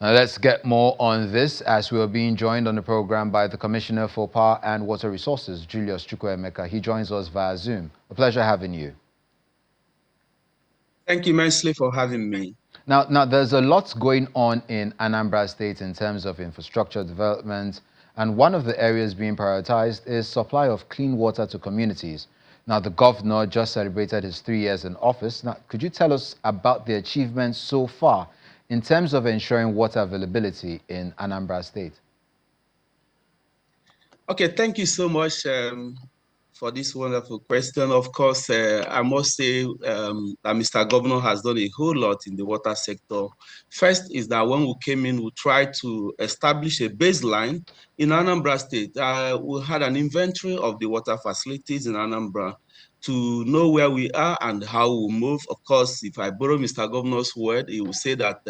Let's get more on this as we are being joined on the program by the Commissioner for Power and Water Resources, Julius Chukwuemeka. He joins us via Zoom. A pleasure having you. Thank you immensely for having me. Now, there's a lot going on in Anambra State in terms of infrastructure development, and one of the areas being prioritized is supply of clean water to communities. Now, the governor just celebrated his 3 years in office. Now, could you tell us about the achievements so far in terms of ensuring water availability in Anambra State? Okay, thank you so much for this wonderful question. Of course, I must say that Mr. Governor has done a whole lot in the water sector. First is that when we came in, we tried to establish a baseline in Anambra State. We had an inventory of the water facilities in Anambra to know where we are and how we move. Of course, if I borrow Mr. Governor's word, he will say that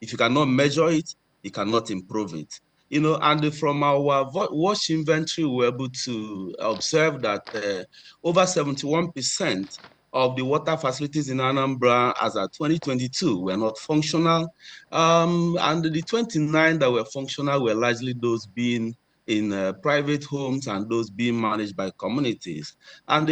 if you cannot measure it, you cannot improve it. And from our watch inventory, we were able to observe that over 71% of the water facilities in Anambra as of 2022 were not functional. And the 29 that were functional were largely those being in private homes and those being managed by communities. And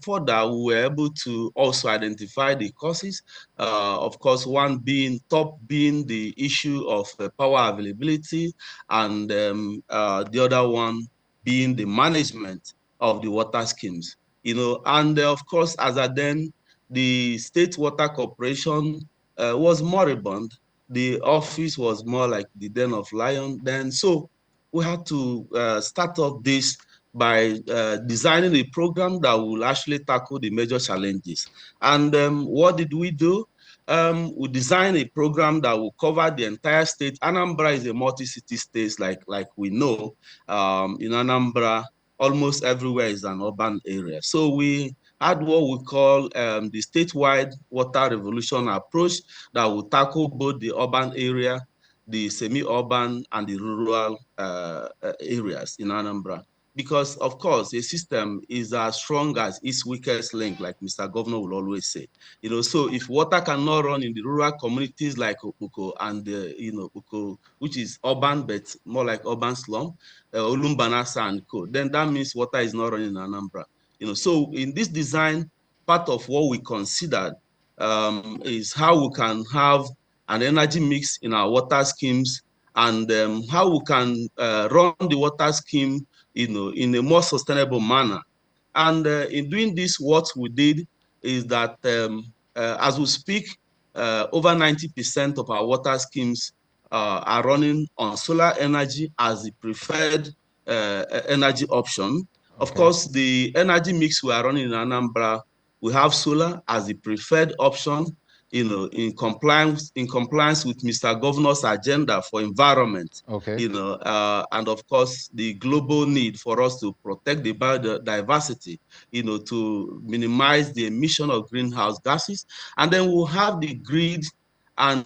further, we were able to also identify the causes. Of course, one being the issue of power availability, and the other one being the management of the water schemes. And of course, as at then, the State Water Corporation was moribund. The office was more like the den of lions then. So we had to start off this by designing a program that will actually tackle the major challenges. And what did we do? We designed a program that will cover the entire state. Anambra is a multi-city state, like we know. In Anambra, almost everywhere is an urban area. So we had what we call the statewide water revolution approach that will tackle both the urban area, the semi-urban, and the rural areas in Anambra. Because, of course, a system is as strong as its weakest link, like Mr. Governor will always say. So if water cannot run in the rural communities like Okuko and, Uko, which is urban, but more like urban slum, Olumbanasa and Co., then that means water is not running in Anambra. So in this design, part of what we considered is how we can have an energy mix in our water schemes, and how we can run the water scheme, in a more sustainable manner. And in doing this, what we did is that as we speak, over 90% of our water schemes are running on solar energy as the preferred energy option. Okay. Of course, the energy mix we are running in Anambra, we have solar as the preferred option, in compliance with Mr. Governor's agenda for environment. Okay. And of course, the global need for us to protect the biodiversity, to minimize the emission of greenhouse gases. And then we'll have the grid, and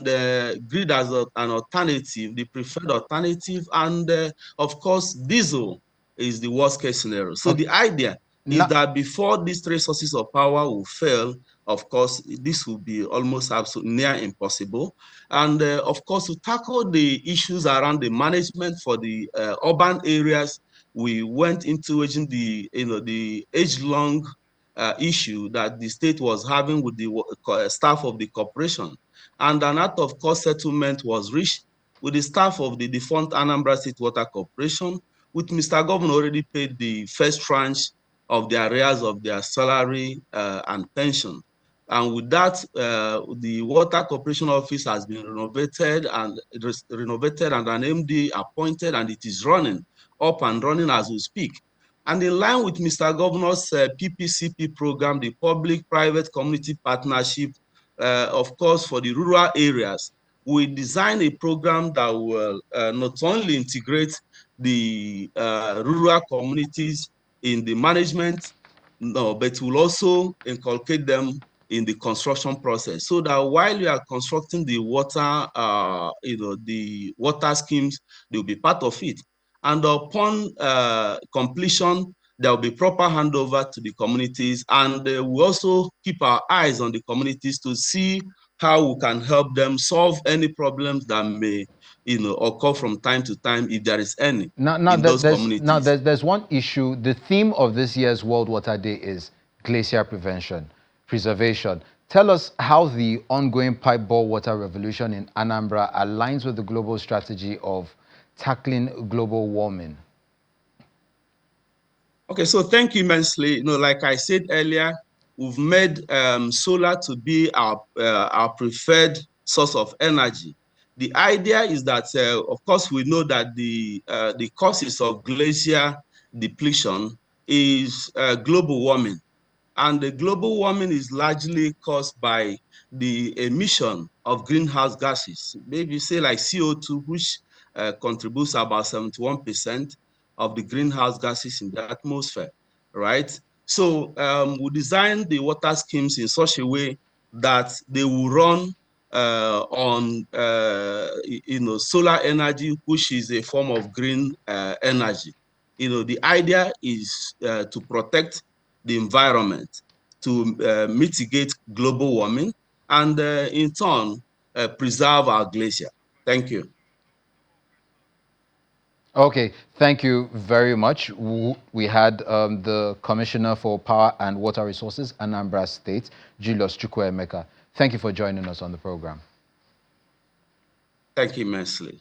grid as an alternative, the preferred alternative. And of course, diesel is the worst case scenario. So the idea is that before these three sources of power will fail, of course, this will be almost absolutely near impossible. And of course, to tackle the issues around the management for the urban areas, we went into the age-long issue that the state was having with the staff of the corporation. And an act of cost settlement was reached with the staff of the defunct Anambra State Water Corporation, with Mr. Governor already paid the first tranche of the arrears of their salary and pension. And with that, the Water Corporation office has been renovated and an MD appointed, and it is running up and running as we speak. And in line with Mr. Governor's PPCP program, the public-private community partnership, of course, for the rural areas, we designed a program that will not only integrate the rural communities in the management, but will also inculcate them in the construction process, so that while you are constructing the water, the water schemes, they'll be part of it. And upon completion, there will be proper handover to the communities, and we also keep our eyes on the communities to see how we can help them solve any problems that may, occur from time to time, if there is any, in those communities. There's one issue. The theme of this year's World Water Day is glacier preservation. Tell us how the ongoing pipe bore water revolution in Anambra aligns with the global strategy of tackling global warming. Okay, so thank you immensely. Like I said earlier, we've made solar to be our preferred source of energy. The idea is that, of course, we know that the causes of glacier depletion is global warming. And the global warming is largely caused by the emission of greenhouse gases, maybe say like CO2, which contributes about 71% of the greenhouse gases in the atmosphere, right? So we designed the water schemes in such a way that they will run on solar energy, which is a form of green energy. The idea is to protect the environment, to mitigate global warming, and in turn, preserve our glacier. Thank you. Okay, thank you very much. We had the Commissioner for Power and Water Resources, Anambra State, Julius Chukwuemeka. Thank you for joining us on the program. Thank you immensely.